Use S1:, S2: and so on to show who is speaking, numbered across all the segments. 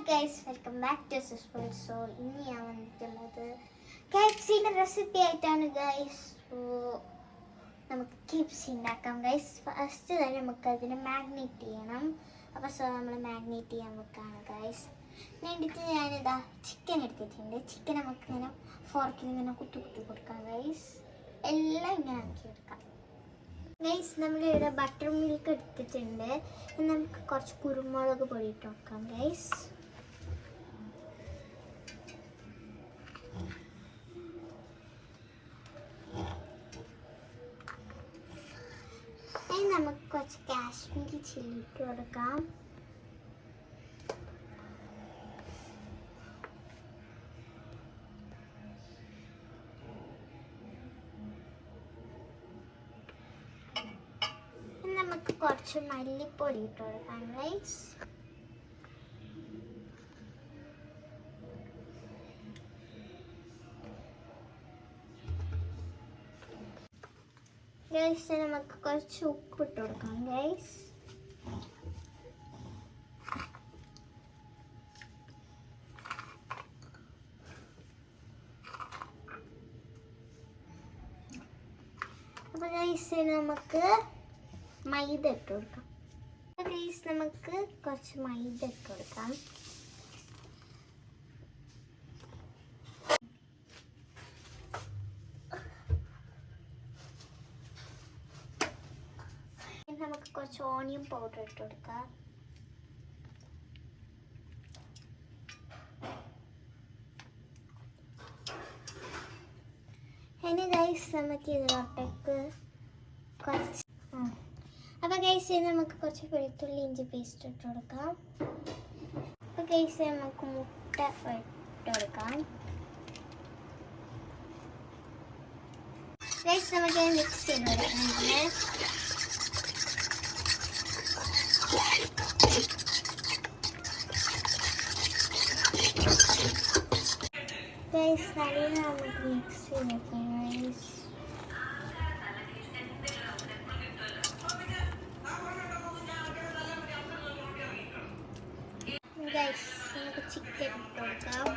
S1: Guys, welcome back to സിസ്ഫുൾ സോൾ. ഇന്ന് ഞാൻ വന്നിട്ടുള്ളത് KFCയുടെ റെസിപ്പി ആയിട്ടാണ് ഗൈസ്. നമുക്ക് KFC ഉണ്ടാക്കാം ഗൈസ്. ഫസ്റ്റ് തന്നെ നമുക്ക് അതിനെ മാഗ്നേറ്റ് ചെയ്യണം. അപ്പോൾ നമ്മൾ മാഗ്നേറ്റ് ചെയ്യാൻ വെക്കാണ് ഗൈസ്. വേണ്ടിയിട്ട് ഞാനിതാ ചിക്കൻ എടുത്തിട്ടുണ്ട്. ചിക്കൻ നമുക്ക് ഇങ്ങനെ ഫോർക്കിൽ ഇങ്ങനെ കുത്തി കൊടുക്കാം ഗൈസ്. എല്ലാം ഇങ്ങനെ ആക്കിയെടുക്കാം ഗൈസ്. നമ്മളിവിടെ ബട്ടർ മിൽക്ക് എടുത്തിട്ടുണ്ട്. നമുക്ക് കുറച്ച് കുരുമുളക് പൊടി ഇട്ട് വെക്കാം ഗൈസ്. നമുക്ക് കുറച്ച് കാശ്മീരി ചില്ലി ഇട്ട് കൊടുക്കാം. നമുക്ക് കുറച്ച് മല്ലിപ്പൊടി ഇട്ട് കൊടുക്കാം ഗൈസ്. ഗൈസ് നമുക്ക് കുറച്ച് ഉപ്പ് ഇട്ട് കൊടുക്കാം ഗൈസ്. അപ്പോൾ ഗൈസ് നമുക്ക് മൈദ ഇട്ട് കൊടുക്കാം. ഗൈസ് നമുക്ക് കുറച്ച് മൈദ ഇട്ട് കൊടുക്കാം. നമുക്ക് കുറച്ച് ഓണിയൻ പൗഡർ ഇട്ട് കൊടുക്കാം. ഇനി ഗൈസ് നമുക്ക് ഇതിലോട്ടേക്ക് കുറച്ച് അപ്പോൾ ഗൈസ് നമുക്ക് കുറച്ച് വെളുത്തുള്ളി ഇഞ്ചി പേസ്റ്റ് ഇട്ട് കൊടുക്കാം. അപ്പോൾ ഗൈസ് നമുക്ക് മുട്ട ഇട്ട് കൊടുക്കാം. ഗൈസ് നമുക്ക് മിക്സ് ചെയ്ത് കൊടുക്കാം. ഗൈസ് നല്ല നമുക്ക് മിക്സ് ചെയ്ത് വെക്കാം ഗൈസ്. ഗൈസ് നമുക്ക് ചിക്കൻ ഇട്ട് കൊടുക്കാം.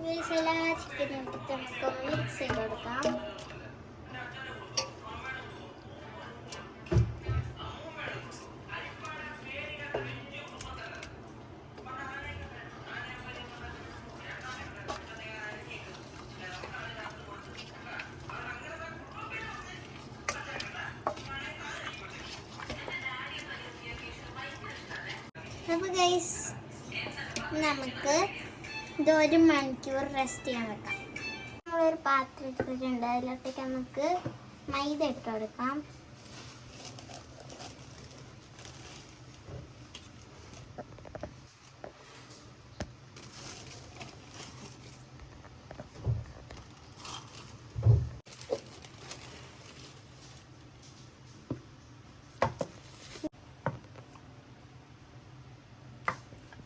S1: ഗൈസ് എല്ലാ ചിക്കനും ഇട്ടിട്ട് നമുക്ക് മിക്സ് ചെയ്ത് കൊടുക്കാം. അപ്പോൾ ഗൈസ് നമുക്ക് ഇത് 1 മണിക്കൂർ റെസ്റ്റ് ചെയ്യാൻ വെക്കാം. നമ്മളൊരു പാത്രം എടുത്തിട്ടുണ്ട്. അതിലോട്ടേക്ക് നമുക്ക് മൈദ ഇട്ട് കൊടുക്കാം.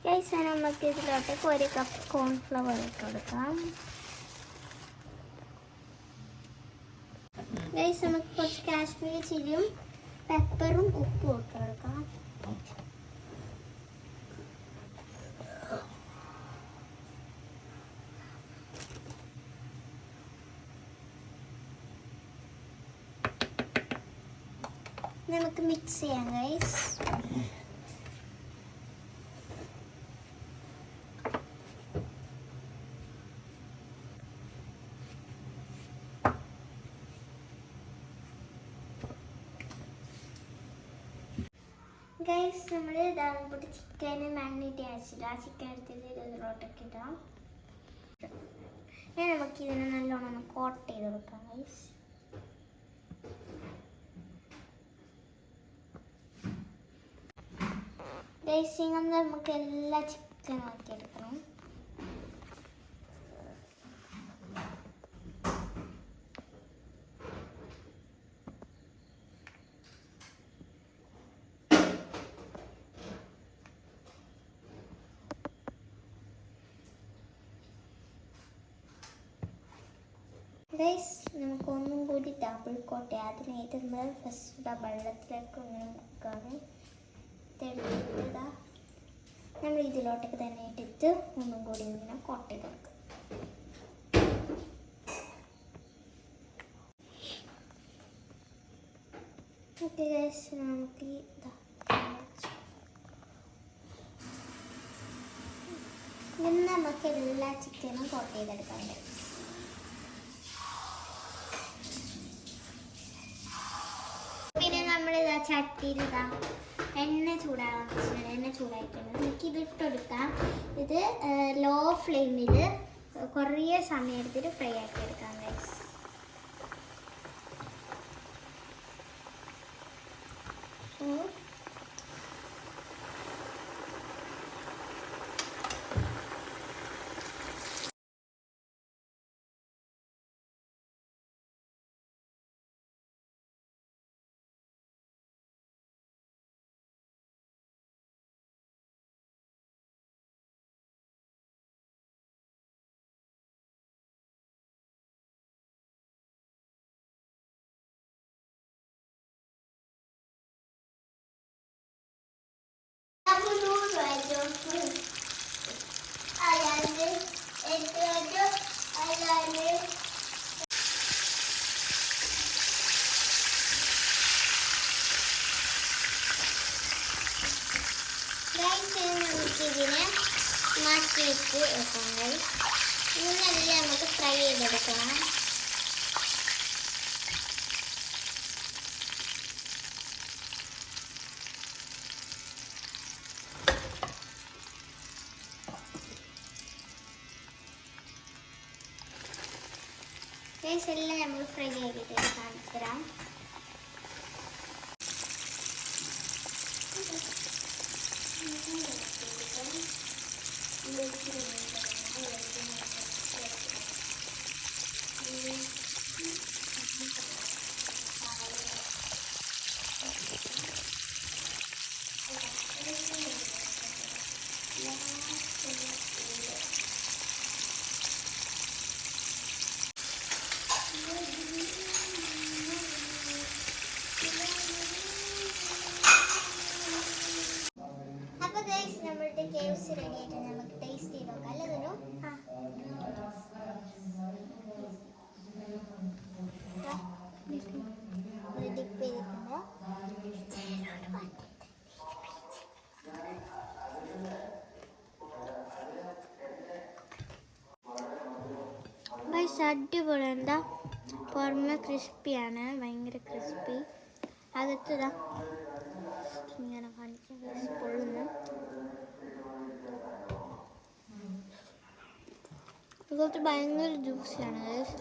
S1: ഗൈസ് നമുക്ക് ഇതിലോട്ടേക്ക് 1 കപ്പ് കോൺഫ്ലവർ ഇട്ട് കൊടുക്കാം. ഗൈസ് നമുക്ക് കുറച്ച് കാശ്മീരി ചില്ലിയും പെപ്പറും ഉപ്പും ഇട്ട് കൊടുക്കാം. നമുക്ക് മിക്സ് ചെയ്യാം ഗൈസ്. ഗൈസ് നമ്മൾ ഇതാകുമ്പോൾ ചിക്കന് മാഗ്നേറ്റ് ചെയ്യാൻ വെച്ചിട്ട് ആ ചിക്കൻ എടുത്തിട്ട് ഇതിലോട്ടൊക്കെ ഇടാം. നമുക്ക് ഇതിനെ നല്ലോണം ഒന്ന് കോട്ട് ചെയ്ത് കൊടുക്കാം ഗൈസ്. ഗൈസ് ഇങ്ങനെ നമുക്ക് എല്ലാ ചിക്കനും ആക്കിയെടുക്കണം. ഗൈസ് നമുക്ക് ഒന്നും കൂടി ഡബിൾ കോട്ട് അതിനായിട്ട് നമ്മൾ ഫസ്റ്റ് വെള്ളത്തിലേക്ക് ഇങ്ങനെ മുക്കാണ് തെളിയിട്ടതാ നമ്മൾ ഇതിലോട്ടൊക്കെ തന്നെ ഇട്ടിട്ട് ഒന്നും കൂടി ഇങ്ങനെ കോട്ട് ചെയ്ത് വെക്കാം. ഓക്കെ ഗൈസ് നമുക്ക് ഇന്ന് നമുക്ക് എല്ലാ ചിക്കനും കോട്ട് ചെയ്തെടുക്കാൻ കഴിയും. പിന്നെ നമ്മളിതാ ചട്ടിയിൽ എണ്ണ ചൂടായിട്ടുണ്ട്. നമുക്ക് ഇത് ഇട്ടെടുക്കാം. ഇത് ലോ ഫ്ലെയിമിൽ കുറേ സമയം എടുത്തിട്ട് ഫ്രൈ ആക്കി എടുക്കാം ഗൈസ്. നമുക്കിതിനെ മാറ്റി വെച്ച് വെക്കാം. ഇന്നല്ലേ നമുക്ക് ഫ്രൈ ചെയ്തെടുക്കണം. എല്ലാം നമ്മൾ ഫ്രൈ ആക്കിയിട്ട് കാണിച്ചു തരാം. അപ്പോൾ ഗൈസ് നമ്മളുടെ KFC റെഡി ആയിട്ട് നമുക്ക് ടേസ്റ്റ് ചെയ്ത് നോക്കാം. അല്ലേ തരൂ? ഡിപ്പ് ചെയ്തിട്ടുണ്ട്. ഗൈസ് അടിപൊളി. എന്താ പുറമെ ക്രിസ്പിയാണ്, ഭയങ്കര ക്രിസ്പി. അകത്തതാ ഇങ്ങനെ കാണിക്കും പൊള്ളുന്നു. ഇതൊക്കെ ഭയങ്കര ജ്യൂസിയാണ് ഗൈസ്.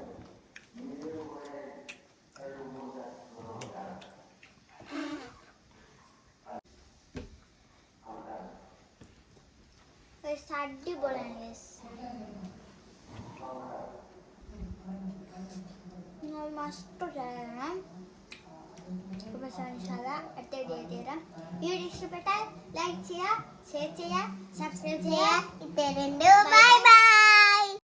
S1: അടിപൊളിയാണ് ഗൈസ്. മസ്റ്റ് ചെയ്യണം. വീഡിയോ ഇഷ്ടപ്പെട്ടാൽ ലൈക്ക് ചെയ്യുക, ഷെയർ ചെയ്യുക, സബ്സ്ക്രൈബ് ചെയ്യുക. Bye bye.